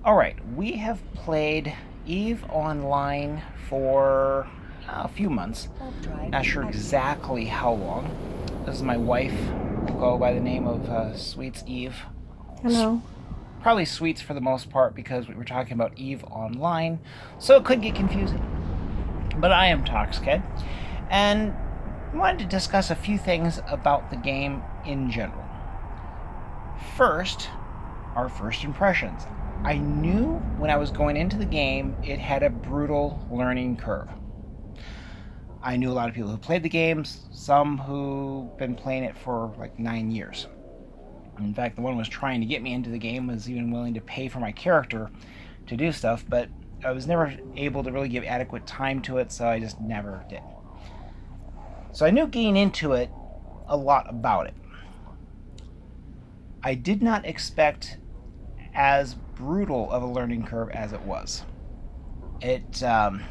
Alright, we have played EveOnline for a few months. Not sure exactly how long. This is my wife. We'll go by the name of SweetS Eve. Hello. Probably SweetS for the most part because we were talking about EveOnline, so it could get confusing. But I am Toxked, and I wanted to discuss a few things about the game in general. First, our first impressions. I knew when I was going into the game it had a brutal learning curve. I knew a lot of people who played the games, some who've been playing it for like 9 years. In fact, the one who was trying to get me into the game was even willing to pay for my character to do stuff, but I was never able to really give adequate time to it, so I just never did. So I knew getting into it a lot about it. I did not expect as brutal of a learning curve as it was. What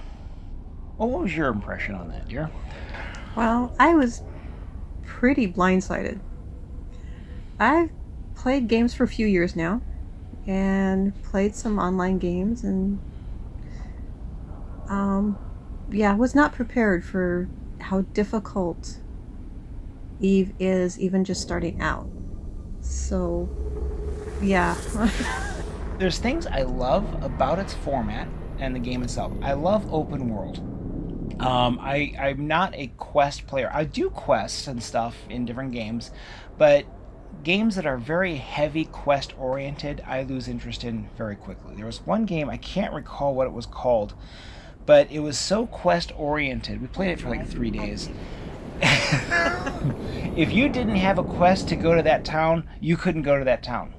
was your impression on that, dear? Well, I was pretty blindsided. I've played games for a few years now and played some online games and was not prepared for how difficult Eve is even just starting out. So, yeah. There's things I love about its format and the game itself. I love open world. I'm not a quest player. I do quests and stuff in different games, but games that are very heavy quest oriented, I lose interest in very quickly. There was one game, I can't recall what it was called, but it was so quest oriented. We played it for like 3 days. If you didn't have a quest to go to that town, you couldn't go to that town.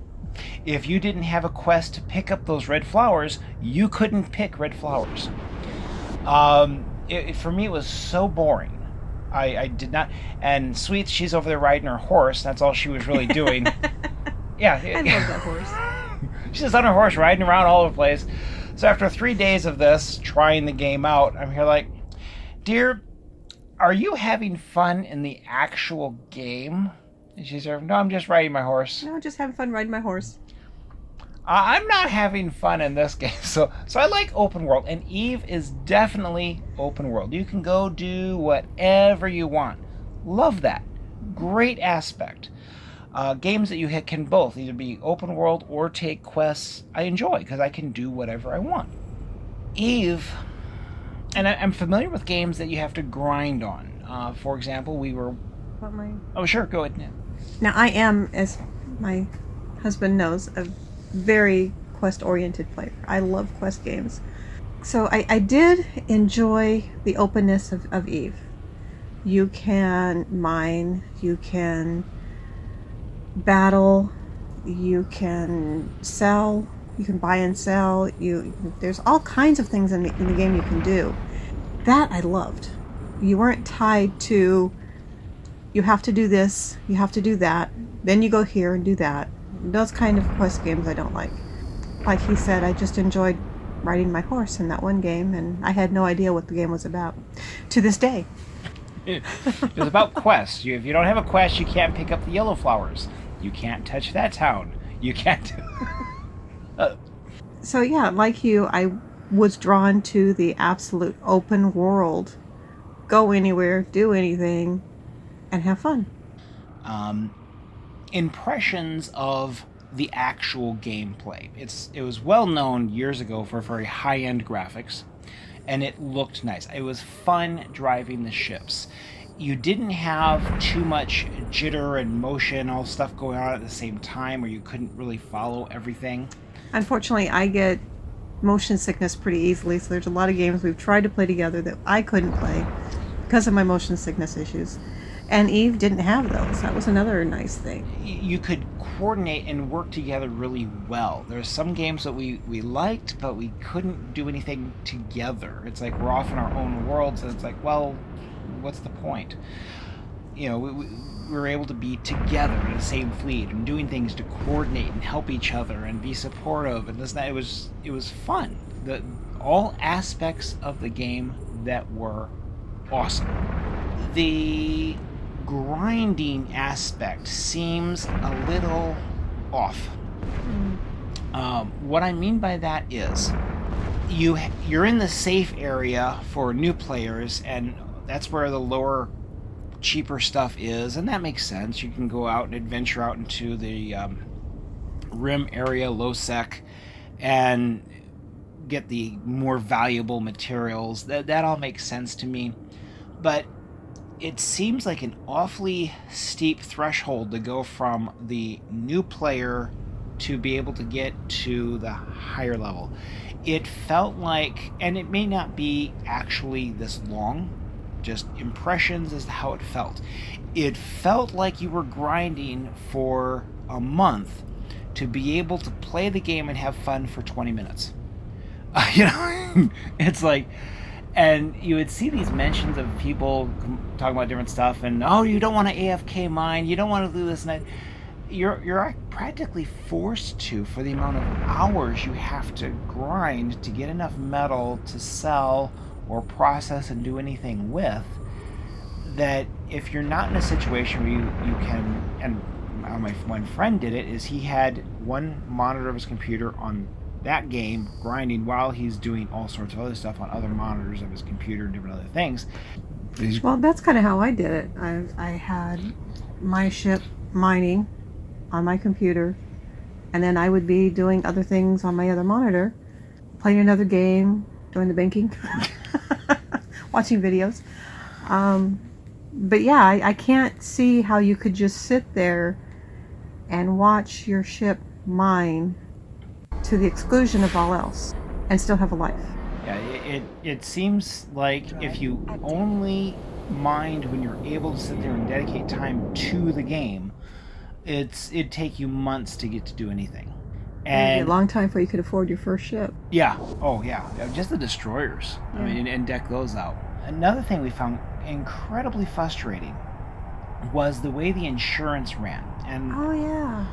If you didn't have a quest to pick up those red flowers, you couldn't pick red flowers. For me, it was so boring. I did not. And SweetS, she's over there riding her horse. That's all she was really doing. Yeah. I love that horse. She's just on her horse riding around all over the place. So after 3 days of this, trying the game out, I'm here like, dear, are you having fun in the actual game? And she's like, no, I'm just riding my horse. No, just having fun riding my horse. I'm not having fun in this game. So I like open world, and Eve is definitely open world. You can go do whatever you want. Love that. Great aspect. Games that you can both either be open world or take quests, I enjoy because I can do whatever I want. Eve, and I'm familiar with games that you have to grind on. For example, we were... What my... Oh, sure, go ahead. Now, I am, as my husband knows, a very quest-oriented player. I love quest games. So I did enjoy the openness of Eve. You can mine, you can battle, you can sell, you can buy and sell. There's all kinds of things in the game you can do. That I loved. You weren't tied to, you have to do this, you have to do that, then you go here and do that. Those kind of quest games I don't like. Like he said, I just enjoyed riding my horse in that one game, and I had no idea what the game was about. To this day. It was about quests. If you don't have a quest, you can't pick up the yellow flowers. You can't touch that town. You can't... So yeah, like you, I was drawn to the absolute open world. Go anywhere, do anything, and have fun. Impressions of the actual gameplay. It was well known years ago for very high-end graphics, and it looked nice. It was fun driving the ships. You didn't have too much jitter and motion, all stuff going on at the same time, or you couldn't really follow everything. Unfortunately, I get motion sickness pretty easily, so there's a lot of games we've tried to play together that I couldn't play because of my motion sickness issues. And Eve didn't have those. That was another nice thing. You could coordinate and work together really well. There's some games that we liked, but we couldn't do anything together. It's like we're off in our own worlds, and it's like, well, what's the point? We were able to be together in the same fleet and doing things to coordinate and help each other and be supportive and this and that. It was fun. All aspects of the game that were awesome. The grinding aspect seems a little off. What I mean by that is you're in the safe area for new players, and that's where the lower, cheaper stuff is, and that makes sense. You can go out and adventure out into the rim area, low sec, and get the more valuable materials. That all makes sense to me, but it seems like an awfully steep threshold to go from the new player to be able to get to the higher level. It felt like, and it may not be actually this long, just impressions as to how it felt. It felt like you were grinding for a month to be able to play the game and have fun for 20 minutes. It's like, and you would see these mentions of people talking about different stuff, and oh, you don't want to AFK mine, you don't want to do this, and that. You're practically forced to, for the amount of hours you have to grind to get enough metal to sell or process and do anything with, that if you're not in a situation where you can, and my one friend did it, is he had one monitor of his computer on that game grinding while he's doing all sorts of other stuff on other monitors of his computer and different other things. Well, that's kind of how I did it. I had my ship mining on my computer, and then I would be doing other things on my other monitor, playing another game, doing the banking, watching videos. But yeah, I can't see how you could just sit there and watch your ship mine to the exclusion of all else and still have a life. Yeah, it seems like if you only mind when you're able to sit there and dedicate time to the game, it'd take you months to get to do anything. And it'd be a long time before you could afford your first ship. Yeah. Oh, yeah. Just the destroyers. Yeah. I mean, and deck those out. Another thing we found incredibly frustrating was the way the insurance ran. And oh, yeah.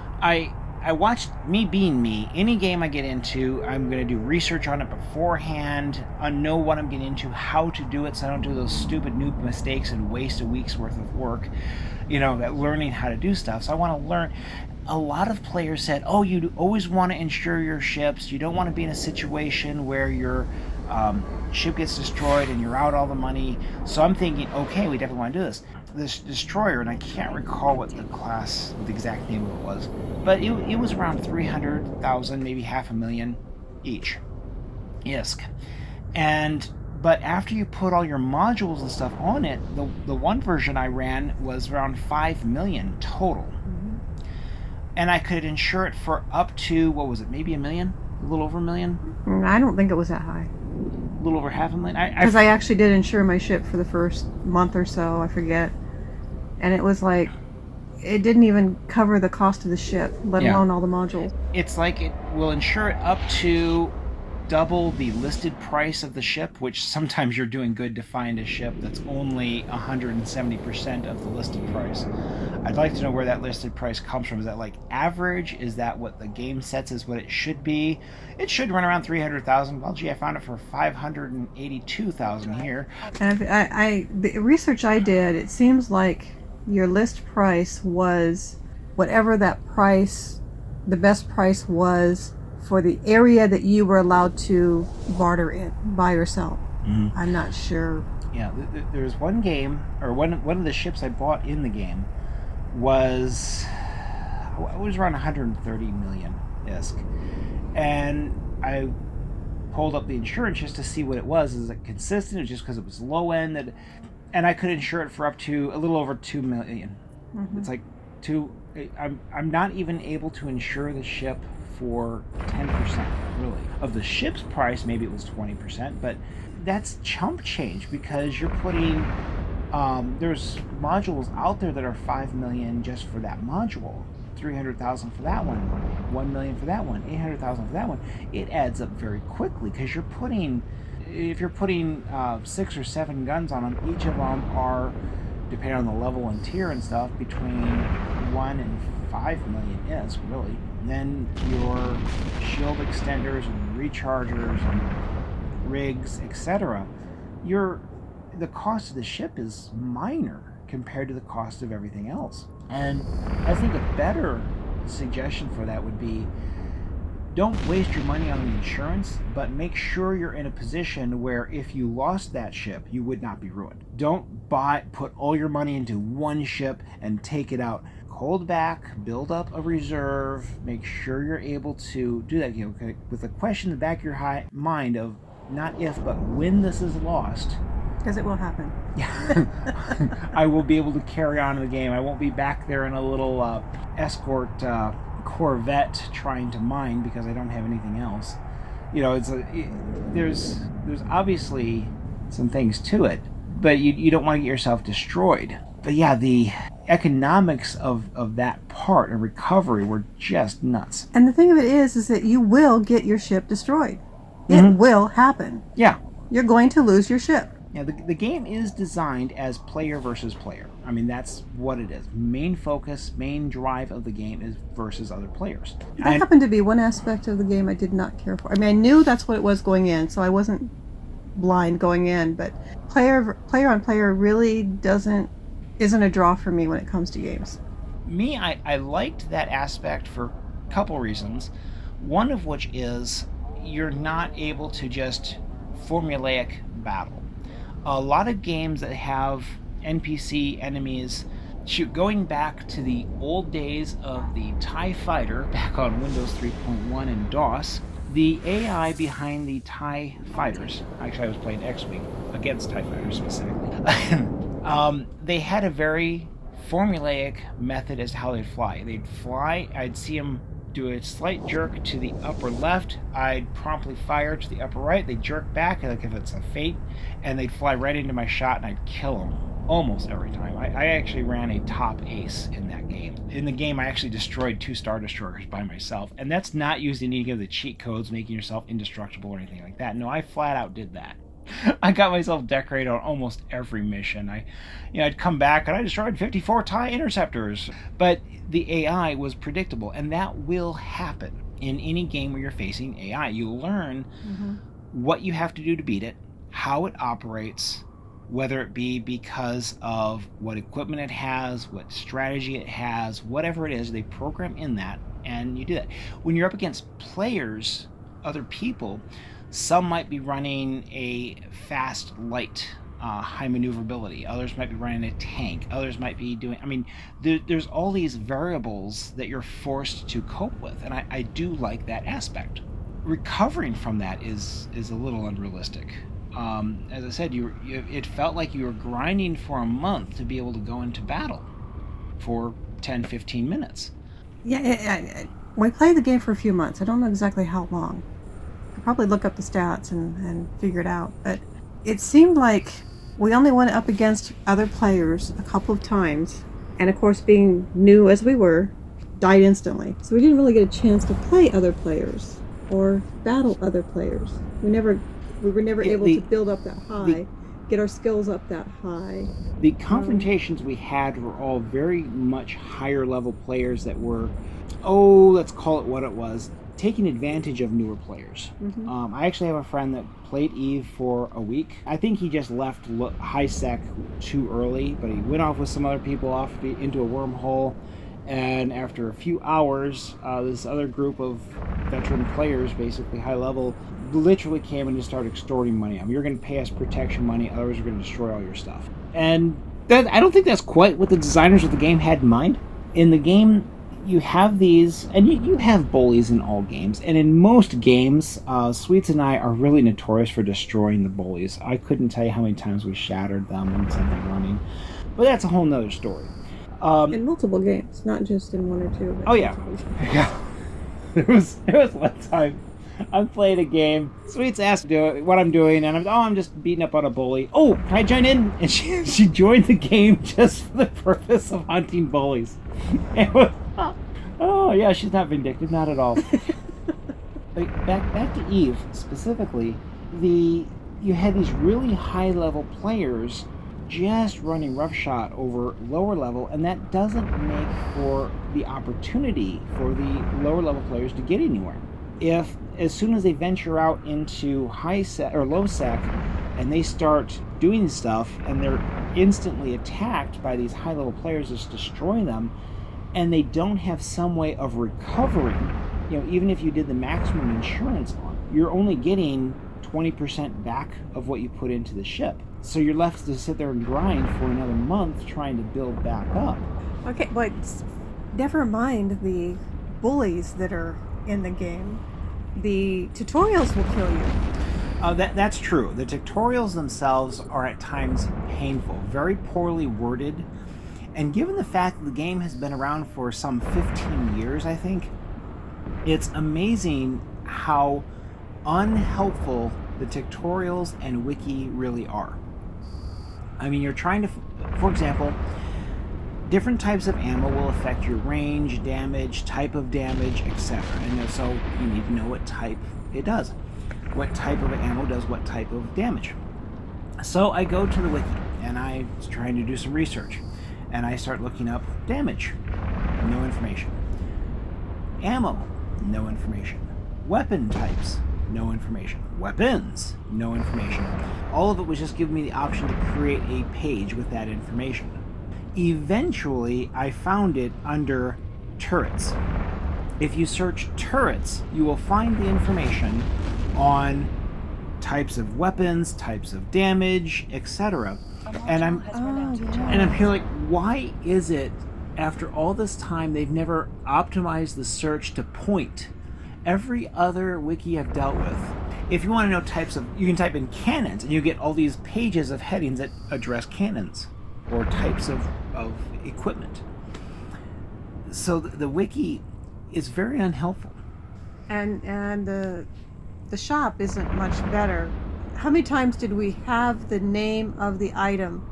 I watched, me being me, any game I get into, I'm going to do research on it beforehand, know what I'm getting into, how to do it, so I don't do those stupid noob mistakes and waste a week's worth of work, learning how to do stuff. So I want to learn. A lot of players said, oh, you always want to insure your ships. You don't want to be in a situation where your ship gets destroyed and you're out all the money. So I'm thinking, okay, we definitely want to do this. This destroyer, and I can't recall what the exact name of it was, but it was around 300,000, maybe $500,000 each. ISK. But after you put all your modules and stuff on it, the one version I ran was around 5 million total. Mm-hmm. And I could insure it for up to, what was it, maybe $1 million? A little over $1 million? I don't think it was that high. A little over $500,000? Because I actually did insure my ship for the first month or so, I forget. And it was like, it didn't even cover the cost of the ship, let alone all the modules. It's like it will insure it up to double the listed price of the ship, which sometimes you're doing good to find a ship that's only 170% of the listed price. I'd like to know where that listed price comes from. Is that like average? Is that what the game sets as what it should be? It should run around 300,000. Well, gee, I found it for 582,000 here. And the research I did, it seems like your list price was whatever that price, the best price was for the area that you were allowed to barter in, buy or sell. Mm-hmm. I'm not sure. Yeah, there's one game, or one of the ships I bought in the game was around 130 million ISK. And I pulled up the insurance just to see what it was. Is it consistent? Or just because it was low end? And I could insure it for up to a little over 2 million. Mm-hmm. It's like I'm not even able to insure the ship for 10%, really. Of the ship's price, maybe it was 20%, but that's chump change, because you're putting, there's modules out there that are 5 million just for that module, 300,000 for that one, 1 million for that one, 800,000 for that one. It adds up very quickly, because if you're putting 6 or 7 guns on them, each of them are, depending on the level and tier and stuff, between 1 and 5 million ISK, really. Then your shield extenders and rechargers and rigs, etc. The cost of the ship is minor compared to the cost of everything else. And I think a better suggestion for that would be, don't waste your money on the insurance, but make sure you're in a position where if you lost that ship, you would not be ruined. Don't put all your money into one ship and take it out. Hold back, build up a reserve, make sure you're able to do that, with a question in the back of your mind of not if, but when this is lost. Because it will happen. I will be able to carry on in the game. I won't be back there in a little escort Corvette trying to mine because I don't have anything else. There's obviously some things to it, but you don't want to get yourself destroyed. But yeah, the economics of that part and recovery were just nuts. And the thing of it is that you will get your ship destroyed. It will happen. Yeah. You're going to lose your ship. Yeah, the game is designed as player versus player. I mean, that's what it is. Main focus, main drive of the game is versus other players. That happened to be one aspect of the game I did not care for. I mean, I knew that's what it was going in, so I wasn't blind going in, but player on player really isn't a draw for me when it comes to games. Me, I liked that aspect for a couple reasons. One of which is you're not able to just formulaic battle. A lot of games that have NPC enemies, going back to the old days of the TIE Fighter back on Windows 3.1 and DOS, the AI behind the TIE Fighters, actually I was playing X-Wing against TIE Fighters specifically, they had a very formulaic method as to how they'd fly. They'd fly, I'd see them do a slight jerk to the upper left, I'd promptly fire to the upper right, they'd jerk back, like if it's a fate, and they'd fly right into my shot and I'd kill them almost every time. I actually ran a top ace in that game. In the game, I actually destroyed 2 Star Destroyers by myself, and that's not using any of the cheat codes, making yourself indestructible or anything like that. No, I flat out did that. I got myself decorated on almost every mission. I'd come back and I destroyed 54 TIE interceptors. But the AI was predictable, and that will happen in any game where you're facing AI. You learn what you have to do to beat it, how it operates, whether it be because of what equipment it has, what strategy it has, whatever it is, they program in that, and you do that. When you're up against players, other people, some might be running a fast, light, high maneuverability. Others might be running a tank. Others might be doing... there's all these variables that you're forced to cope with, and I do like that aspect. Recovering from that is a little unrealistic. As I said, it felt like you were grinding for a month to be able to go into battle for 10, 15 minutes. Yeah, we played the game for a few months. I don't know exactly how long. I'll probably look up the stats and figure it out. But it seemed like we only went up against other players a couple of times. And of course, being new as we were, died instantly. So we didn't really get a chance to play other players or battle other players. We were never able to build up that high, get our skills up that high. The confrontations we had were all very much higher level players that were, let's call it what it was, taking advantage of newer players. I actually have a friend that played Eve for a week. I think he just left high sec too early, but he went off with some other people off into a wormhole. And after a few hours, this other group of veteran players, basically high level, literally came and just started extorting money. You're going to pay us protection money, otherwise we're going to destroy all your stuff. And I don't think that's quite what the designers of the game had in mind. In the game, you have these, and you have bullies in all games, and in most games, SweetS and I are really notorious for destroying the bullies. I couldn't tell you how many times we shattered them and sent them running, but that's a whole nother story. In multiple games, not just in one or two. Oh yeah, yeah. There was one time I'm playing a game. SweetS asked what I'm doing, and I'm just beating up on a bully. Oh, can I join in? And she joined the game just for the purpose of hunting bullies. Oh yeah, she's not vindictive, not at all. Back to Eve specifically, you had these really high level players just running roughshod over lower level, and that doesn't make for the opportunity for the lower level players to get anywhere. If as soon as they venture out into high sec or low sec and they start doing stuff and they're instantly attacked by these high level players just destroying them, and they don't have some way of recovering even if you did the maximum insurance on it, you're only getting 20% back of what you put into the ship. So you're left to sit there and grind for another month trying to build back up. Okay, but never mind the bullies that are in the game. The tutorials will kill you. That's true. The tutorials themselves are at times painful, very poorly worded. And given the fact that the game has been around for some 15 years, I think, it's amazing how unhelpful the tutorials and wiki really are. I mean, you're trying to, for example, different types of ammo will affect your range, damage, type of damage, etc. And so you need to know what type it does. What type of ammo does what type of damage. So I go to the wiki and I was trying to do some research. And I start looking up damage. No information. Ammo. No information. Weapon types. No information. Weapons. No information. All of it was just giving me the option to create a page with that information. Eventually, I found it under turrets. If you search turrets, you will find the information on types of weapons, types of damage, etc. And I'm here like, why is it after all this time they've never optimized the search to point? Every other wiki I've dealt with, if you want to know types of, you can type in cannons and you get all these pages of headings that address cannons or types of equipment. So the wiki is very unhelpful. And the shop isn't much better. How many times did we have the name of the item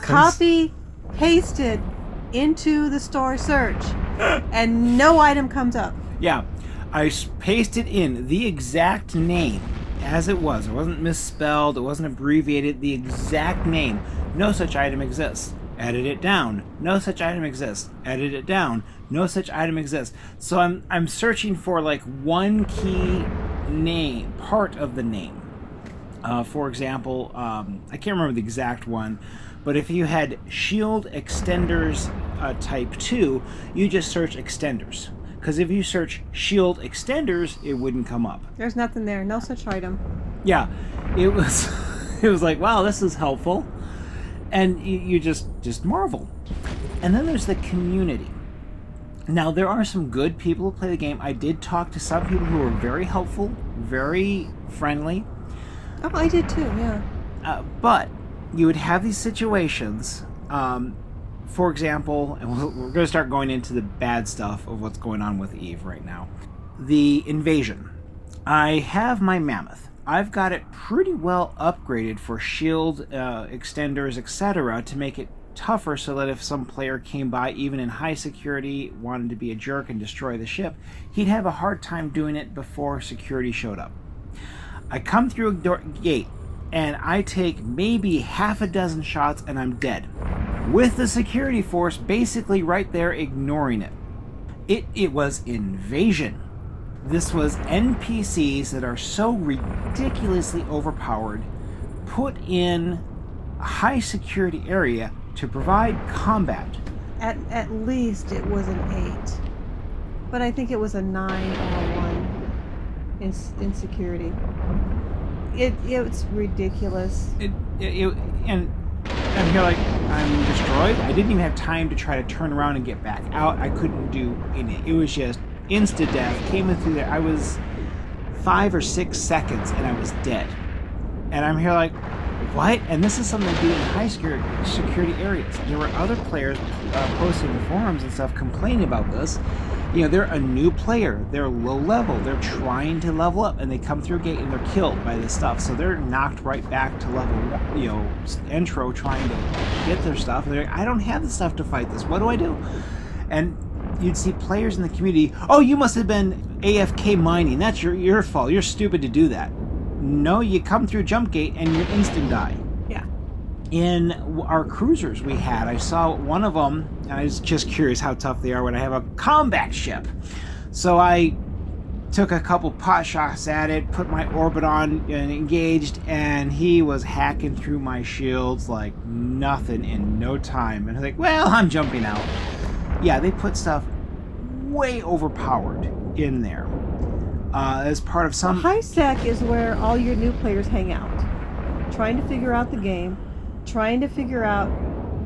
copy pasted into the store search and no item comes up? Yeah, I pasted in the exact name as it was. It wasn't misspelled, it wasn't abbreviated, the exact name. No such item exists. Edit it down. No such item exists. Edit it down. No such item exists. So I'm searching for like one key name, part of the name. For example, I can't remember the exact one, but if you had shield extenders type 2, you just search extenders. Because if you search shield extenders, it wouldn't come up. There's nothing there. No such item. Yeah, it was it was like, wow, this is helpful. And you just marvel. And then there's the community. Now, there are some good people who play the game. I did talk to some people who were very helpful, very friendly. Oh, I did too, yeah. But you would have these situations, for example, and we're going to start going into the bad stuff of what's going on with Eve right now. The invasion. I have my mammoth. I've got it pretty well upgraded for shield extenders, etc., to make it tougher so that if some player came by, even in high security, wanted to be a jerk and destroy the ship, he'd have a hard time doing it before security showed up. I come through a gate, and I take maybe half a dozen shots, and I'm dead. With the security force basically right there ignoring it. It was invasion. This was NPCs that are so ridiculously overpowered, put in a high security area to provide combat. At least it was an 8. But I think it was a 9 or a 1 in security. It's ridiculous. And I'm here like, I'm destroyed. I didn't even have time to try to turn around and get back out. I couldn't do anything. It was just insta-death. Came in through there. I was 5 or 6 seconds and I was dead. And I'm here like, what? And this is something they do in high security areas. There were other players posting in the forums and stuff complaining about this. You know, they're a new player. They're low level. They're trying to level up, and they come through a gate and they're killed by this stuff. So they're knocked right back to level, intro, trying to get their stuff. And they're like, I don't have the stuff to fight this. What do I do? And you'd see players in the community, oh, you must have been AFK mining. That's your fault. You're stupid to do that. No, you come through jump gate and you instant die. Yeah. In our cruisers we had, I saw one of them, and I was just curious how tough they are when I have a combat ship. So I took a couple pot shots at it, put my orbit on and engaged, and he was hacking through my shields like nothing in no time. And I was like, well, I'm jumping out. Yeah, they put stuff way overpowered in there. As part of some... High sec is where all your new players hang out, trying to figure out the game, trying to figure out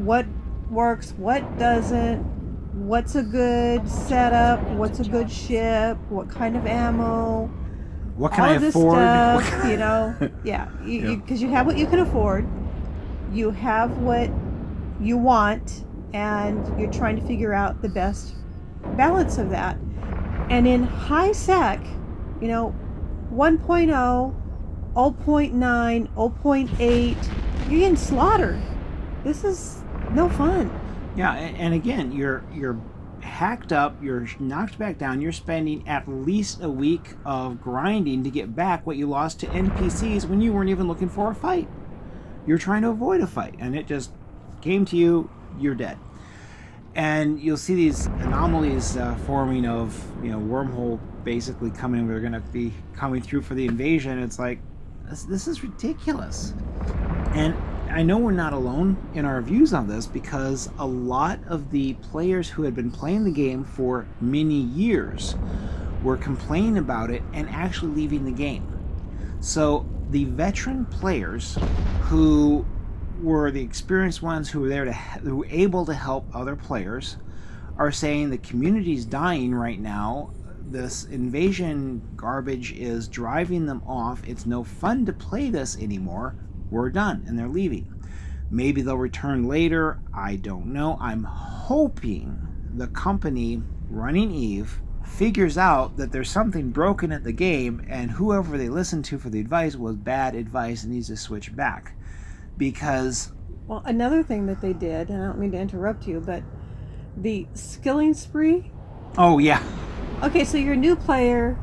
what works, what doesn't, what's a good setup, what's a good ship, what kind of ammo, what can all I of this afford? stuff, you know. Yeah, because you have what you can afford, you have what you want, and you're trying to figure out the best balance of that. And in high sec, you know, 1.0, 0.9, 0.8, you're getting slaughtered. This is no fun. Yeah, and again, you're hacked up, you're knocked back down, you're spending at least a week of grinding to get back what you lost to NPCs when you weren't even looking for a fight. You're trying to avoid a fight, and it just came to you, you're dead. And you'll see these anomalies forming of, wormhole basically coming. They're going to be coming through for the invasion. It's like, this is ridiculous. And I know we're not alone in our views on this, because a lot of the players who had been playing the game for many years were complaining about it and actually leaving the game. So the veteran players who were the experienced ones who were there who were able to help other players are saying the community's dying right now. This invasion garbage is driving them off. It's no fun to play this anymore. We're done, and they're leaving. Maybe they'll return later. I don't know. I'm hoping the company running EVE figures out that there's something broken at the game, and whoever they listened to for the advice was bad advice and needs to switch back. Because... Well, another thing that they did, and I don't mean to interrupt you, but the skilling spree. Oh, yeah. Okay, so you're a new player.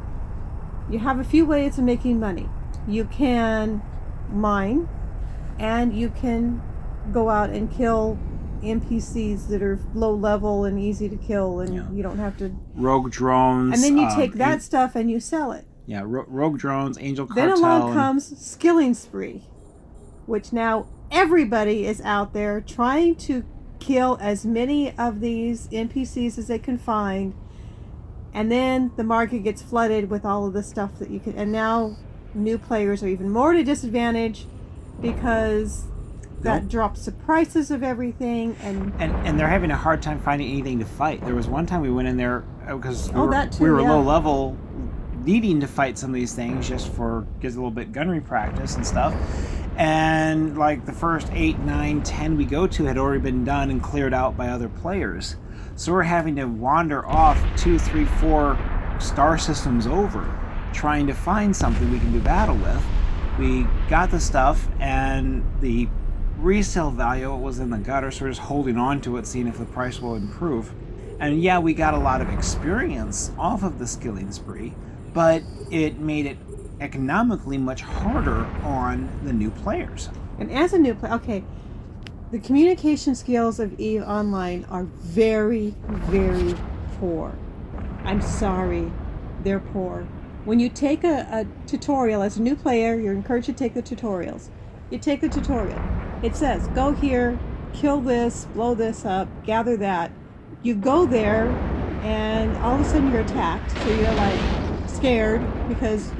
You have a few ways of making money. You can mine, and you can go out and kill NPCs that are low level and easy to kill, and you don't have to... Rogue drones. And then you take that stuff and you sell it. Yeah, rogue drones, Angel Cartel. Then along comes skilling spree, which now everybody is out there trying to kill as many of these NPCs as they can find, and then the market gets flooded with all of the stuff that you can, and now new players are even more at a disadvantage because that drops the prices of everything, and they're having a hard time finding anything to fight. There was one time we went in there because we were low level, needing to fight some of these things just for get a little bit gunnery practice and stuff. And like the first 8, 9, 10 we go to had already been done and cleared out by other players. So we're having to wander off 2, 3, 4 star systems over, trying to find something we can do battle with. We got the stuff, and the resale value was in the gutter, so we're just holding on to it, seeing if the price will improve. And yeah, we got a lot of experience off of the skilling spree, but it made it economically much harder on the new players. And as a new player, okay, the communication skills of EveOnline are very, very poor. I'm sorry, they're poor. When you take a tutorial as a new player, you're encouraged to take the tutorials. You take the tutorial. It says, go here, kill this, blow this up, gather that. You go there, and all of a sudden you're attacked. So you're like scared because,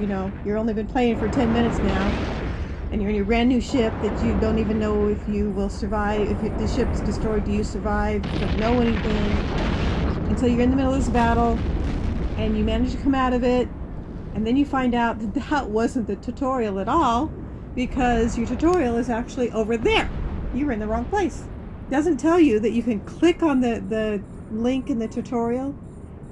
you're only been playing for 10 minutes now. And you're in your brand new ship that you don't even know if you will survive. If the ship's destroyed, do you survive? You don't know anything. And so you're in the middle of this battle, and you manage to come out of it. And then you find out that that wasn't the tutorial at all, because your tutorial is actually over there. You were in the wrong place. It doesn't tell you that you can click on the link in the tutorial,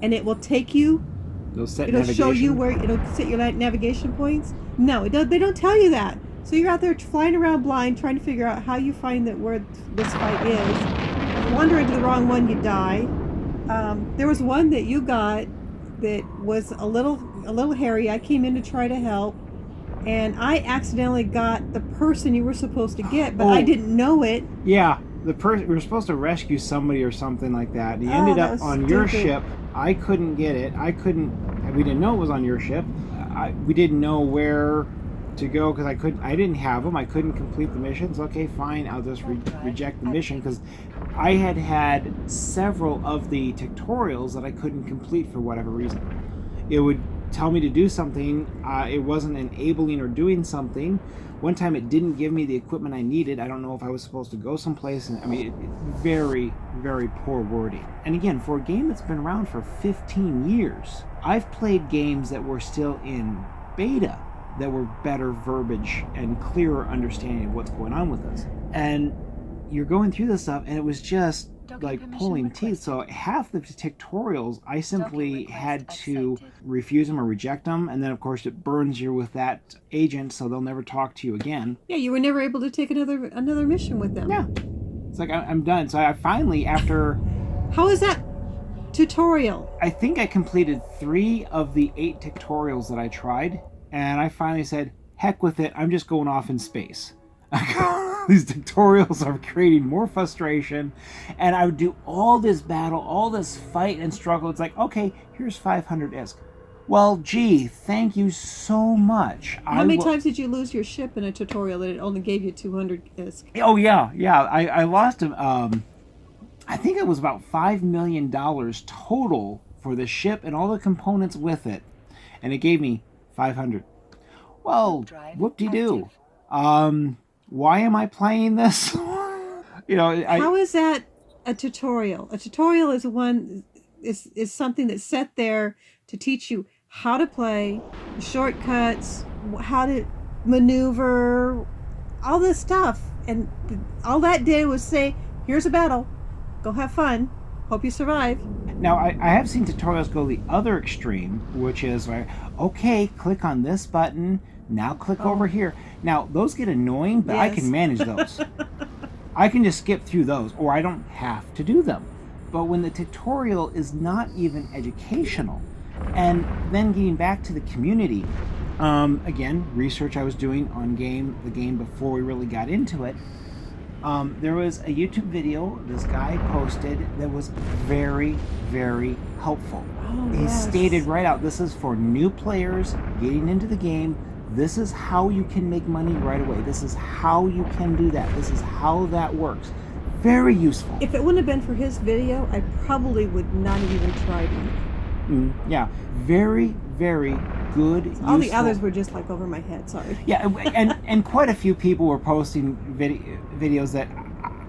and it will take you. It'll show you where it'll set your navigation points. No, they don't tell you that. So you're out there flying around blind, trying to figure out how you find that where this fight is. You wander into the wrong one, you die. There was one that you got that was a little hairy. I came in to try to help, and I accidentally got the person you were supposed to get, but I didn't know it. Yeah, we were supposed to rescue somebody or something like that, and he ended up on your ship. I couldn't get it. We didn't know it was on your ship. We didn't know where to go because I didn't have them. I couldn't complete the missions. Okay, fine, I'll just reject the mission, because I had several of the tutorials that I couldn't complete for whatever reason. It would tell me to do something. It wasn't enabling or doing something. One time it didn't give me the equipment I needed. I don't know if I was supposed to go someplace. And I mean, very, very poor wording. And again, for a game that's been around for 15 years, I've played games that were still in beta that were better verbiage and clearer understanding of what's going on with us. And you're going through this stuff, and it was just like pulling teeth. So half the tutorials, I simply had to refuse them or reject them, and then of course it burns you with that agent, so they'll never talk to you again. Yeah, you were never able to take another mission with them. Yeah, it's like I'm done. So I finally, after how is that tutorial? I think I completed 3 of the 8 tutorials that I tried, and I finally said, heck with it, I'm just going off in space. These tutorials are creating more frustration, and I would do all this battle, all this fight and struggle. It's like, okay, here's 500 ISK. Well, gee, thank you so much. How many times did you lose your ship in a tutorial that it only gave you 200 ISK? Oh, yeah. I lost, I think it was about $5 million total for the ship and all the components with it, and it gave me 500. Well, whoop-de-doo. Why am I playing this? How is that a tutorial? A tutorial is something that's set there to teach you how to play, shortcuts, how to maneuver, all this stuff. And all that did was say, here's a battle. Go have fun. Hope you survive. Now, I have seen tutorials go the other extreme, which is, okay, click on this button. Now click over here. Now, those get annoying, but yes. I can manage those. I can just skip through those, or I don't have to do them. But when the tutorial is not even educational, and then getting back to the community, again, research I was doing on the game before we really got into it, there was a YouTube video this guy posted that was very, very helpful. He stated right out, this is for new players getting into the game. This is how you can make money right away. This is how you can do that. This is how that works. Very useful. If it wouldn't have been for his video, I probably would not have even tried it. Yeah, very, very good. All the others were just like over my head, sorry. Yeah, and quite a few people were posting videos that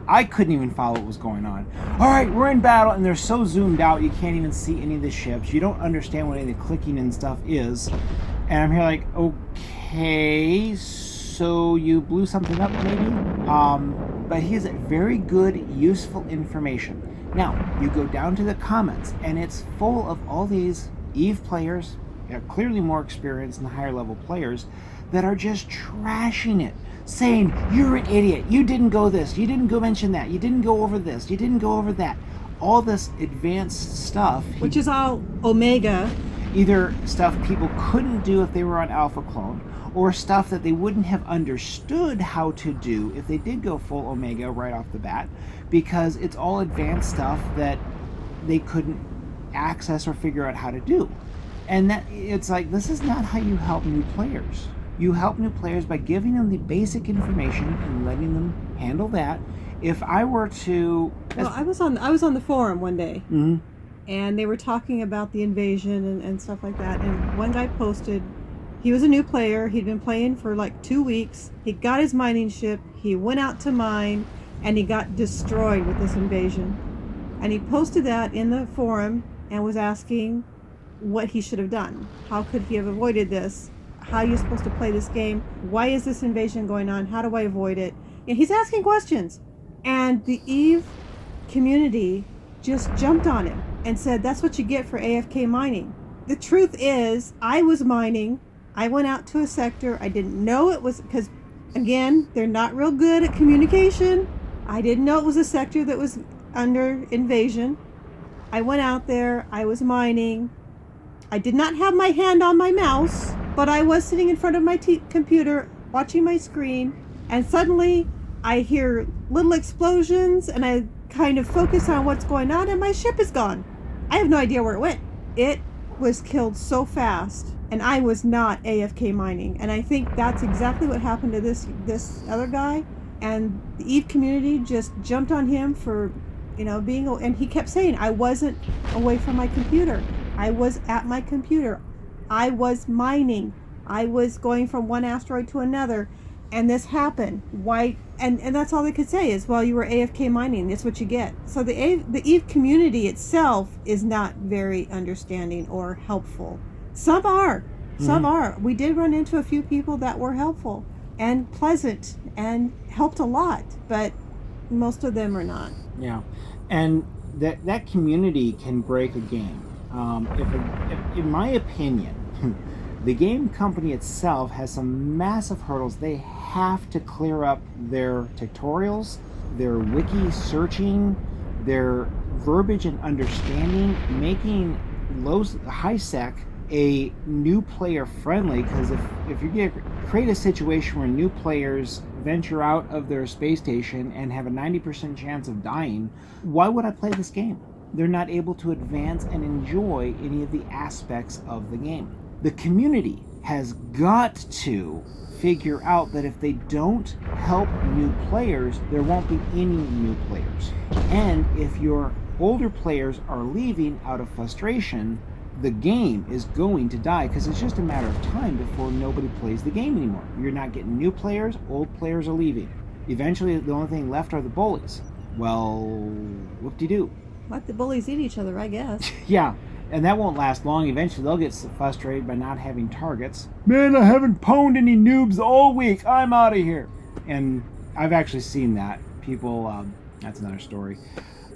I couldn't even follow what was going on. All right, we're in battle, and they're so zoomed out you can't even see any of the ships. You don't understand what any of the clicking and stuff is. And I'm here like, okay, so you blew something up maybe? But he has very good, useful information. Now, you go down to the comments, and it's full of all these EVE players, clearly more experienced and higher level players, that are just trashing it, saying, you're an idiot, you didn't go this, you didn't go mention that, you didn't go over this, you didn't go over that. All this advanced stuff. Which is all Omega. Either stuff people couldn't do if they were on Alpha Clone, or stuff that they wouldn't have understood how to do if they did go full Omega right off the bat, because it's all advanced stuff that they couldn't access or figure out how to do. And that it's like, this is not how you help new players. You help new players by giving them the basic information and letting them handle that. If I were to... Well, I was on the forum one day. Mm-hmm. And they were talking about the invasion and stuff like that. And one guy posted, he was a new player. He'd been playing for like 2 weeks. He got his mining ship. He went out to mine, and he got destroyed with this invasion. And he posted that in the forum and was asking what he should have done. How could he have avoided this? How are you supposed to play this game? Why is this invasion going on? How do I avoid it? And he's asking questions. And the EVE community just jumped on him and said, that's what you get for AFK mining. The truth is, I was mining. I went out to a sector. I didn't know it was, because again, they're not real good at communication. I didn't know it was a sector that was under invasion. I went out there. I was mining. I did not have my hand on my mouse, but I was sitting in front of my computer watching my screen, and suddenly I hear little explosions, and I kind of focus on what's going on, and my ship is gone. I have no idea where it went. It was killed so fast, and I was not AFK mining. And I think that's exactly what happened to this other guy. And the EVE community just jumped on him for, being, and he kept saying, I wasn't away from my computer. I was at my computer. I was mining. I was going from one asteroid to another, and this happened. Why? And that's all they could say is, well, you were AFK mining. That's what you get. So the Eve community itself is not very understanding or helpful. Some are. Some are. We did run into a few people that were helpful and pleasant and helped a lot, but most of them are not. Yeah, and that community can break a game. If, in my opinion, the game company itself has some massive hurdles they have to clear up: their tutorials, their wiki searching, their verbiage and understanding, making high sec a new player friendly. Because if you create a situation where new players venture out of their space station and have a 90% chance of dying, why would I play this game? They're not able to advance and enjoy any of the aspects of the game. The community has got to figure out that if they don't help new players, there won't be any new players. And if your older players are leaving out of frustration, the game is going to die, because it's just a matter of time before nobody plays the game anymore. You're not getting new players, old players are leaving. Eventually, the only thing left are the bullies. Well, whoop-de-doo. Let the bullies eat each other, I guess. Yeah, and that won't last long. Eventually, they'll get frustrated by not having targets. Man, I haven't pwned any noobs all week. I'm out of here. And I've actually seen that. People, that's another story.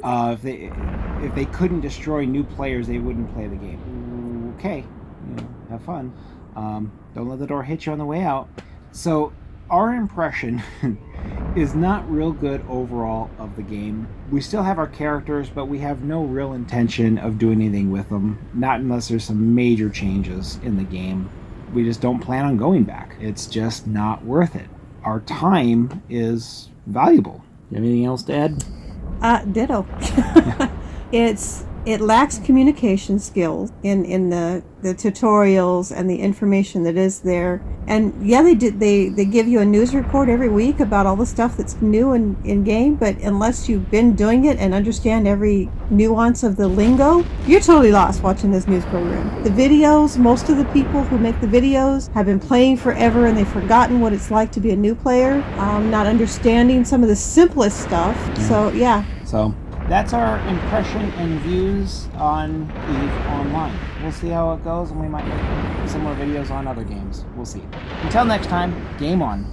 If they couldn't destroy new players, they wouldn't play the game. Okay, have fun. Don't let the door hit you on the way out. So our impression is not real good overall of the game. We still have our characters, but we have no real intention of doing anything with them. Not unless there's some major changes in the game. We just don't plan on going back. It's just not worth it. Our time is valuable. Anything else to add? Ditto. It lacks communication skills in the tutorials and the information that is there. And yeah, they give you a news report every week about all the stuff that's new in game, but unless you've been doing it and understand every nuance of the lingo, you're totally lost watching this news program. The videos, most of the people who make the videos have been playing forever and they've forgotten what it's like to be a new player, not understanding some of the simplest stuff. Yeah. So that's our impression and views on EveOnline. We'll see how it goes, and we might make similar videos on other games. We'll see. Until next time, game on.